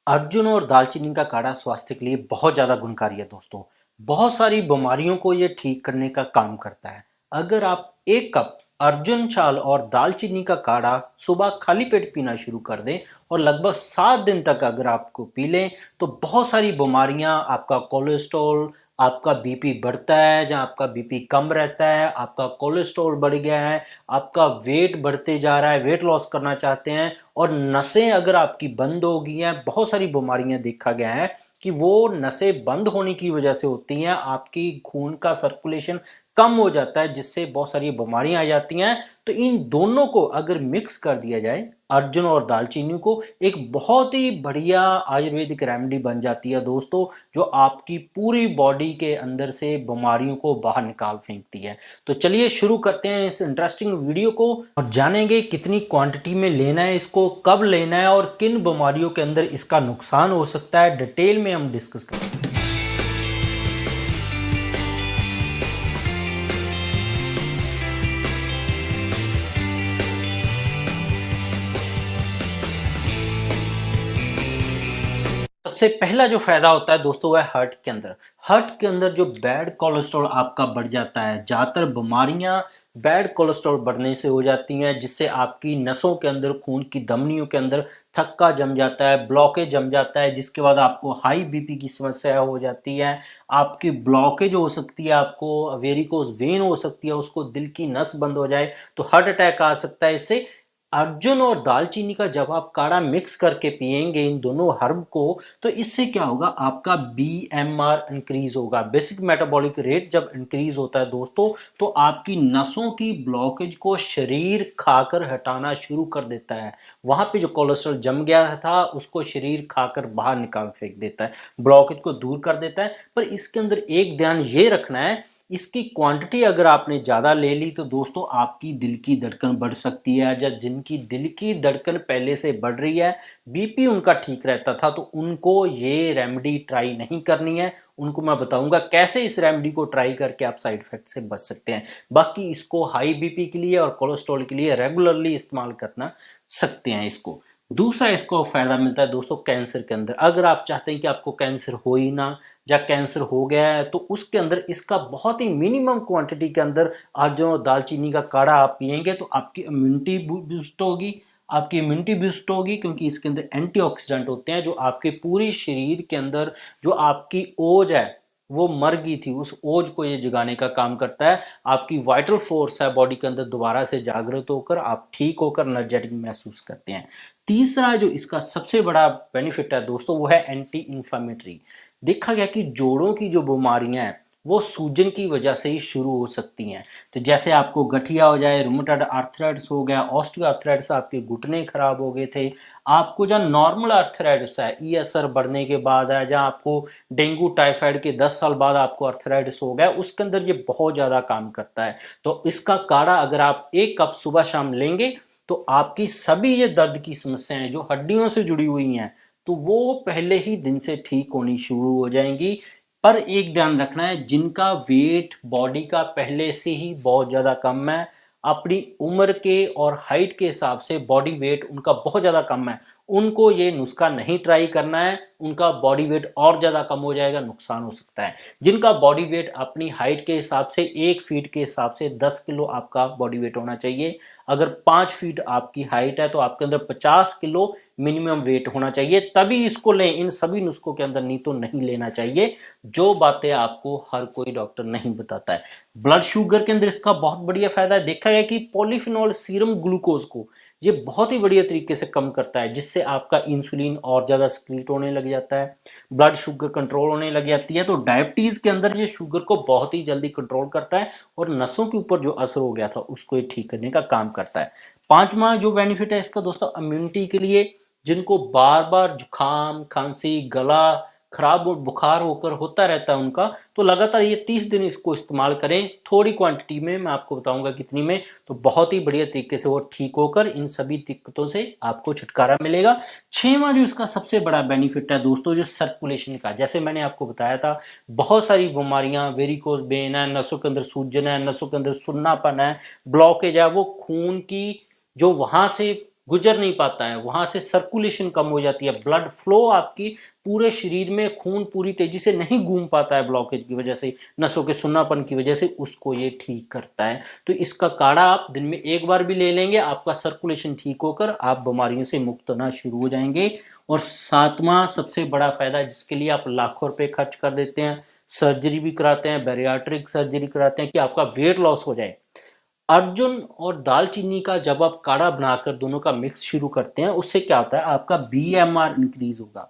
अर्जुन और दालचीनी का काढ़ा स्वास्थ्य के लिए बहुत ज़्यादा गुणकारी है दोस्तों। बहुत सारी बीमारियों को ये ठीक करने का काम करता है। अगर आप 1 कप अर्जुन छाल और दालचीनी का काढ़ा सुबह खाली पेट पीना शुरू कर दें और लगभग 7 दिन तक अगर आपको पी लें तो बहुत सारी बीमारियां, आपका कोलेस्ट्रॉल, आपका बीपी बढ़ता है जहां आपका बीपी कम रहता है, आपका कोलेस्ट्रॉल बढ़ गया है, आपका वेट बढ़ते जा रहा है, वेट लॉस करना चाहते हैं और नसें अगर आपकी बंद हो गई हैं। बहुत सारी बीमारियां देखा गया है कि वो नसें बंद होने की वजह से होती हैं, आपकी खून का सर्कुलेशन कम हो जाता है जिससे बहुत सारी बीमारियां आ जाती हैं। तो इन दोनों को अगर मिक्स कर दिया जाए, अर्जुन और दालचीनी को, एक बहुत ही बढ़िया आयुर्वेदिक रेमेडी बन जाती है दोस्तों, जो आपकी पूरी बॉडी के अंदर से बीमारियों को बाहर निकाल फेंकती है। तो चलिए शुरू करते हैं इस इंटरेस्टिंग वीडियो को और जानेंगे कितनी क्वांटिटी में लेना है, इसको कब लेना है और किन बीमारियों के अंदर इसका नुकसान हो सकता है, डिटेल में हम डिस्कस करेंगे। सबसे पहला जो फायदा होता है दोस्तों वह हार्ट के अंदर। हार्ट के अंदर जो बैड कोलेस्ट्रॉल आपका बढ़ जाता है, ज़्यादातर बीमारियां बैड कोलेस्ट्रॉल बढ़ने से हो जाती हैं, जिससे आपकी नसों के अंदर, खून की धमनियों के अंदर थक्का जम जाता है, ब्लॉकेज जम जाता है, जिसके बाद आपको हाई बीपी की समस्या हो जाती है। आपकी ब्लॉकेज हो सकती है, आपको वेरिकोज वेन हो सकती है, उसको दिल की नस बंद हो जाए तो हार्ट अटैक आ सकता है। इससे अर्जुन और दालचीनी का जब आप काढ़ा मिक्स करके पिएंगे इन दोनों हर्ब को, तो इससे क्या होगा, आपका बीएमआर इंक्रीज होगा। बेसिक मेटाबॉलिक रेट जब इंक्रीज होता है दोस्तों, तो आपकी नसों की ब्लॉकेज को शरीर खाकर हटाना शुरू कर देता है। वहां पे जो कोलेस्ट्रॉल जम गया था उसको शरीर खाकर बाहर निकाल फेंक देता है, ब्लॉकेज को दूर कर देता है। पर इसके अंदर एक ध्यान ये रखना है, इसकी क्वांटिटी अगर आपने ज़्यादा ले ली तो दोस्तों आपकी दिल की धड़कन बढ़ सकती है। या जिनकी दिल की धड़कन पहले से बढ़ रही है, बीपी उनका ठीक रहता था, तो उनको ये रेमेडी ट्राई नहीं करनी है। उनको मैं बताऊंगा कैसे इस रेमेडी को ट्राई करके आप साइड इफेक्ट से बच सकते हैं। बाकी इसको हाई बीपी के लिए और कोलेस्ट्रॉल के लिए रेगुलरली इस्तेमाल करना सकते हैं इसको। दूसरा इसको फायदा मिलता है दोस्तों कैंसर के अंदर। अगर आप चाहते हैं कि आपको कैंसर हो ही ना, या कैंसर हो गया है, तो उसके अंदर इसका बहुत ही मिनिमम क्वांटिटी के अंदर अर्जुन और दालचीनी का काढ़ा आप पिएंगे तो आपकी इम्यूनिटी बूस्ट होगी। आपकी इम्यूनिटी बूस्ट होगी क्योंकि इसके अंदर एंटीऑक्सीडेंट होते हैं जो आपके पूरे शरीर के अंदर जो आपकी ओज है वो मर गई थी, उस ओज को ये जगाने का काम करता है। आपकी वाइटल फोर्स है बॉडी के अंदर दोबारा से जागृत होकर आप ठीक होकर एनर्जेटिक महसूस करते हैं। तीसरा जो इसका सबसे बड़ा बेनिफिट है दोस्तों वो है एंटी इंफ्लामेटरी। देखा गया कि जोड़ों की जो बीमारियां हैं वो सूजन की वजह से ही शुरू हो सकती हैं। तो जैसे आपको गठिया हो जाए, रूमेटॉइड आर्थराइटिस हो गया, ऑस्टियोआर्थराइटिस, आपके घुटने खराब हो गए थे, आपको जहाँ नॉर्मल आर्थराइटिस है, ईएसआर बढ़ने के बाद है, जहाँ आपको डेंगू टाइफाइड के 10 साल बाद आपको आर्थराइटिस हो गया, उसके अंदर ये बहुत ज़्यादा काम करता है। तो इसका काढ़ा अगर आप 1 कप सुबह शाम लेंगे तो आपकी सभी ये दर्द की समस्याएं जो हड्डियों से जुड़ी हुई हैं तो वो पहले ही दिन से ठीक होनी शुरू हो जाएंगी। पर एक ध्यान रखना है, जिनका वेट बॉडी का पहले से ही बहुत ज़्यादा कम है, अपनी उम्र के और हाइट के हिसाब से बॉडी वेट उनका बहुत ज़्यादा कम है, उनको ये नुस्खा नहीं ट्राई करना है। उनका बॉडी वेट और ज़्यादा कम हो जाएगा, नुकसान हो सकता है। जिनका बॉडी वेट अपनी हाइट के हिसाब से 1 फीट के हिसाब से 10 किलो आपका बॉडी वेट होना चाहिए। अगर 5 फीट आपकी हाइट है तो आपके अंदर 50 किलो मिनिमम वेट होना चाहिए, तभी इसको लें। इन सभी नुस्खों के अंदर नहीं तो नहीं लेना चाहिए, जो बातें आपको हर कोई डॉक्टर नहीं बताता है। ब्लड शुगर के अंदर इसका बहुत बढ़िया फायदा है। देखा गया कि पॉलीफिनॉल सीरम ग्लूकोज को ये बहुत ही बढ़िया तरीके से कम करता है, जिससे आपका इंसुलिन और ज़्यादा सिक्रीट होने लग जाता है, ब्लड शुगर कंट्रोल होने लग जाती है। तो डायबिटीज़ के अंदर ये शुगर को बहुत ही जल्दी कंट्रोल करता है और नसों के ऊपर जो असर हो गया था उसको ये ठीक करने का काम करता है। पांचवा जो बेनिफिट है इसका दोस्तों इम्यूनिटी के लिए, जिनको बार बार जुकाम, खांसी, गला खराब और बुखार होकर होता रहता है उनका, तो लगातार ये 30 दिन इसको इस्तेमाल करें थोड़ी क्वांटिटी में, मैं आपको बताऊंगा कितनी में, तो बहुत ही बढ़िया तरीके से वो ठीक होकर इन सभी दिक्कतों से आपको छुटकारा मिलेगा। छठवां जो इसका सबसे बड़ा बेनिफिट है दोस्तों जो सर्कुलेशन का, जैसे मैंने आपको बताया था बहुत सारी बीमारियां, वेरिकोज वेन है, नसों के अंदर सूजन है, नसों के अंदर सुन्नापन है, ब्लॉकेज है, वो खून की जो वहां से गुजर नहीं पाता है, वहां से सर्कुलेशन कम हो जाती है, ब्लड फ्लो आपकी पूरे शरीर में खून पूरी तेजी से नहीं घूम पाता है ब्लॉकेज की वजह से, नसों के सुन्नापन की वजह से, उसको ये ठीक करता है। तो इसका काढ़ा आप दिन में एक बार भी ले लेंगे, आपका सर्कुलेशन ठीक होकर आप बीमारियों से मुक्त होना शुरू हो जाएंगे। और सातवां सबसे बड़ा फायदा, जिसके लिए आप लाखों रुपए खर्च कर देते हैं, सर्जरी भी कराते हैं, बैरियाट्रिक सर्जरी कराते हैं कि आपका वेट लॉस हो जाए, अर्जुन और दालचीनी का जब आप काढ़ा बनाकर दोनों का मिक्स शुरू करते हैं, उससे क्या होता है, आपका बीएमआर इंक्रीज होगा।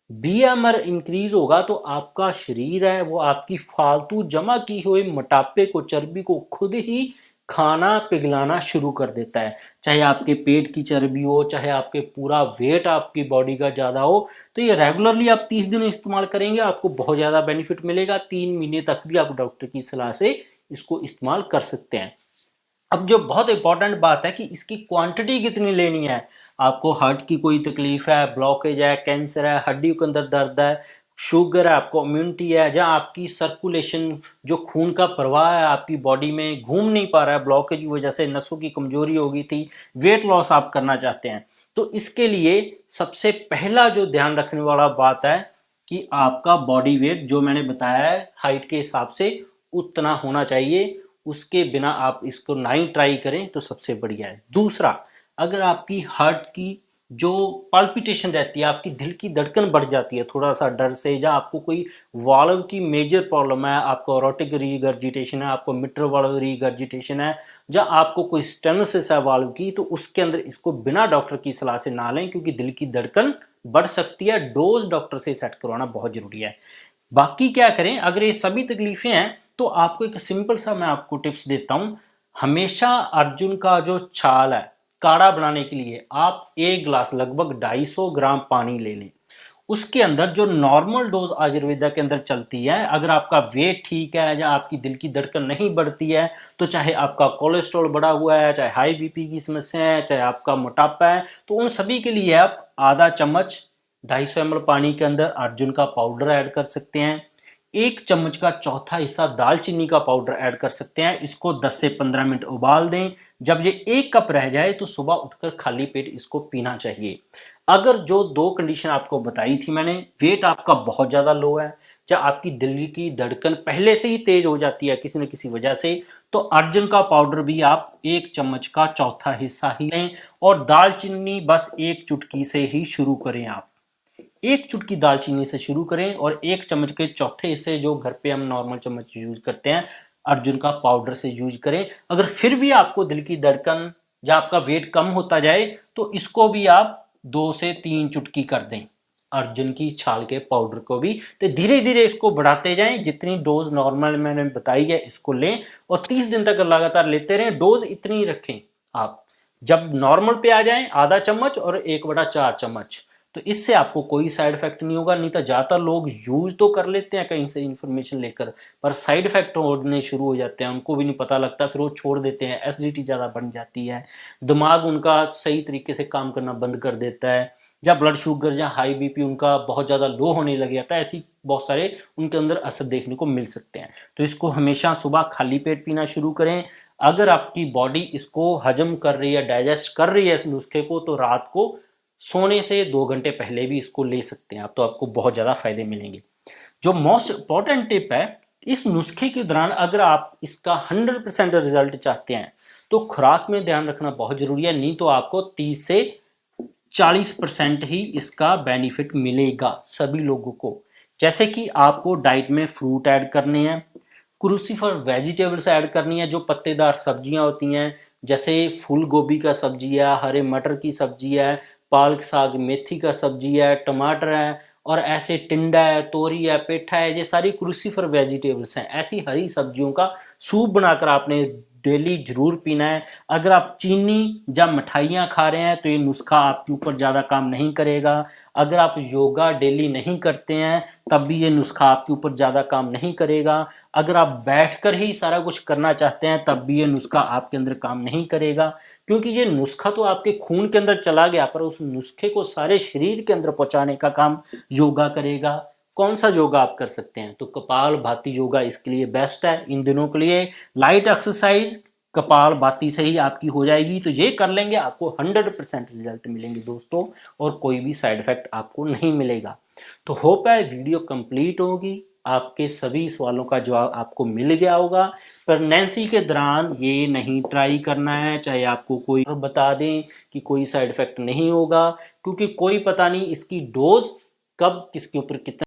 बीएमआर इंक्रीज होगा तो आपका शरीर है वो आपकी फालतू जमा की हुई मोटापे को, चर्बी को खुद ही खाना पिघलाना शुरू कर देता है। चाहे आपके पेट की चर्बी हो, चाहे आपके पूरा वेट आपकी बॉडी का ज़्यादा हो, तो ये रेगुलरली आप 30 दिन इस्तेमाल करेंगे, आपको बहुत ज़्यादा बेनिफिट मिलेगा। 3 महीने तक भी आप डॉक्टर की सलाह से इसको इस्तेमाल कर सकते हैं। अब जो बहुत इंपॉर्टेंट बात है कि इसकी क्वांटिटी कितनी लेनी है। आपको हार्ट की कोई तकलीफ है, ब्लॉकेज है, कैंसर है, हड्डियों के अंदर दर्द है, शुगर है, आपको इम्यूनिटी है, या आपकी सर्कुलेशन जो खून का प्रवाह है आपकी बॉडी में घूम नहीं पा रहा है ब्लॉकेज की वजह से, नसों की कमजोरी हो गई थी, वेट लॉस आप करना चाहते हैं, तो इसके लिए सबसे पहला जो ध्यान रखने वाला बात है कि आपका बॉडी वेट जो मैंने बताया है हाइट के हिसाब से उतना होना चाहिए। उसके बिना आप इसको ना ही ट्राई करें तो सबसे बढ़िया है। दूसरा, अगर आपकी हार्ट की जो पाल्पिटेशन रहती है, आपकी दिल की धड़कन बढ़ जाती है थोड़ा सा डर से, या आपको कोई वाल्व की मेजर प्रॉब्लम है, आपको ऑरोटिक रीगर्जिटेशन है, आपको मिट्रल वाल्व रीगर्जिटेशन है, या आपको कोई स्टेनोसिस है वाल्व की, तो उसके अंदर इसको बिना डॉक्टर की सलाह से ना लें, क्योंकि दिल की धड़कन बढ़ सकती है। डोज डॉक्टर से सेट करवाना बहुत जरूरी है। बाकी क्या करें, अगर ये सभी तकलीफें हैं तो आपको एक सिंपल सा मैं आपको टिप्स देता हूं। हमेशा अर्जुन का जो छाल है काढ़ा बनाने के लिए आप एक गिलास लगभग 250 ग्राम पानी ले लें। उसके अंदर जो नॉर्मल डोज आयुर्वेदा के अंदर चलती है, अगर आपका वेट ठीक है या आपकी दिल की धड़कन नहीं बढ़ती है, तो चाहे आपका कोलेस्ट्रॉल बढ़ा हुआ है, चाहे हाई बीपी की समस्या है, चाहे आपका मोटापा है, तो उन सभी के लिए आप आधा चम्मच 250 ml पानी के अंदर अर्जुन का पाउडर ऐड कर सकते हैं। 1 चम्मच का चौथा हिस्सा दालचीनी का पाउडर ऐड कर सकते हैं। इसको 10 से 15 मिनट उबाल दें। जब ये 1 कप रह जाए तो सुबह उठकर खाली पेट इसको पीना चाहिए। अगर जो 2 कंडीशन आपको बताई थी मैंने, वेट आपका बहुत ज़्यादा लो है या आपकी दिल की धड़कन पहले से ही तेज हो जाती है किसी न किसी वजह से, तो अर्जुन का पाउडर भी आप 1 चम्मच का चौथा हिस्सा ही लें, और दालचीनी बस 1 चुटकी से ही शुरू करें। आप 1 चुटकी दालचीनी से शुरू करें और 1 चम्मच के चौथे हिस्से जो घर पे हम नॉर्मल चम्मच यूज करते हैं अर्जुन का पाउडर से यूज करें। अगर फिर भी आपको दिल की धड़कन या आपका वेट कम होता जाए तो इसको भी आप 2 से 3 चुटकी कर दें, अर्जुन की छाल के पाउडर को भी। तो धीरे धीरे इसको बढ़ाते जाएं, जितनी डोज नॉर्मल मैंने बताई है इसको लें और 30 दिन तक लगातार लेते रहें। डोज इतनी ही रखें आप, जब नॉर्मल पे आ जाएं आधा चम्मच और 1/4 चम्मच, तो इससे आपको कोई साइड इफेक्ट नहीं होगा। नहीं तो ज्यादातर लोग यूज तो कर लेते हैं कहीं से इंफॉर्मेशन लेकर, पर साइड इफेक्ट होने शुरू हो जाते हैं, उनको भी नहीं पता लगता, फिर वो छोड़ देते हैं, एसिडिटी ज्यादा बढ़ जाती है, दिमाग उनका सही तरीके से काम करना बंद कर देता है, या ब्लड शुगर या हाई बीपी उनका बहुत ज़्यादा लो होने लग जाता है। ऐसी बहुत सारे उनके अंदर असर देखने को मिल सकते हैं। तो इसको हमेशा सुबह खाली पेट पीना शुरू करें। अगर आपकी बॉडी इसको हजम कर रही है, डाइजेस्ट कर रही है इस नुस्खे को, तो रात को सोने से 2 घंटे पहले भी इसको ले सकते हैं आप, तो आपको बहुत ज़्यादा फायदे मिलेंगे। जो मोस्ट इंपॉर्टेंट टिप है, इस नुस्खे के दौरान अगर आप इसका 100% रिजल्ट चाहते हैं तो खुराक में ध्यान रखना बहुत जरूरी है, नहीं तो आपको 30 से 40% ही इसका बेनिफिट मिलेगा सभी लोगों को। जैसे कि आपको डाइट में फ्रूट ऐड करने हैं, क्रूसीफर वेजिटेबल्स ऐड करनी है, जो पत्तेदार सब्जियां होती हैं, जैसे फूल गोभी का सब्जी है, हरे मटर की सब्जी है, पालक साग मेथी का सब्जी है, टमाटर है, और ऐसे टिंडा है, तोरी है, पेठा है, ये सारी क्रूसीफर वेजिटेबल्स हैं। ऐसी हरी सब्जियों का सूप बनाकर आपने डेली जरूर पीना है। अगर आप चीनी या मिठाइयाँ खा रहे हैं तो ये नुस्खा आपके ऊपर ज़्यादा काम नहीं करेगा। अगर आप योगा डेली नहीं करते हैं तब भी ये नुस्खा आपके ऊपर ज़्यादा काम नहीं करेगा। अगर आप बैठकर ही सारा कुछ करना चाहते हैं तब भी ये नुस्खा आपके अंदर काम नहीं करेगा, क्योंकि ये नुस्खा तो आपके खून के अंदर चला गया, पर उस नुस्खे को सारे शरीर के अंदर पहुंचाने का काम योगा करेगा। कौन सा योगा आप कर सकते हैं? तो कपाल भाती योगा इसके लिए बेस्ट है इन दिनों के लिए। लाइट एक्सरसाइज, कपाल बाती से ही आपकी हो जाएगी। तो ये कर लेंगे, आपको 100% रिजल्ट मिलेंगे दोस्तों, और कोई भी साइड इफेक्ट आपको नहीं मिलेगा। तो होप है वीडियो कंप्लीट होगी, आपके सभी सवालों का जवाब आपको मिल गया होगा। प्रेगनेंसी के दौरान ये नहीं ट्राई करना है, चाहे आपको कोई बता दें कि कोई साइड इफेक्ट नहीं होगा, क्योंकि कोई पता नहीं इसकी डोज कब किसके ऊपर कितना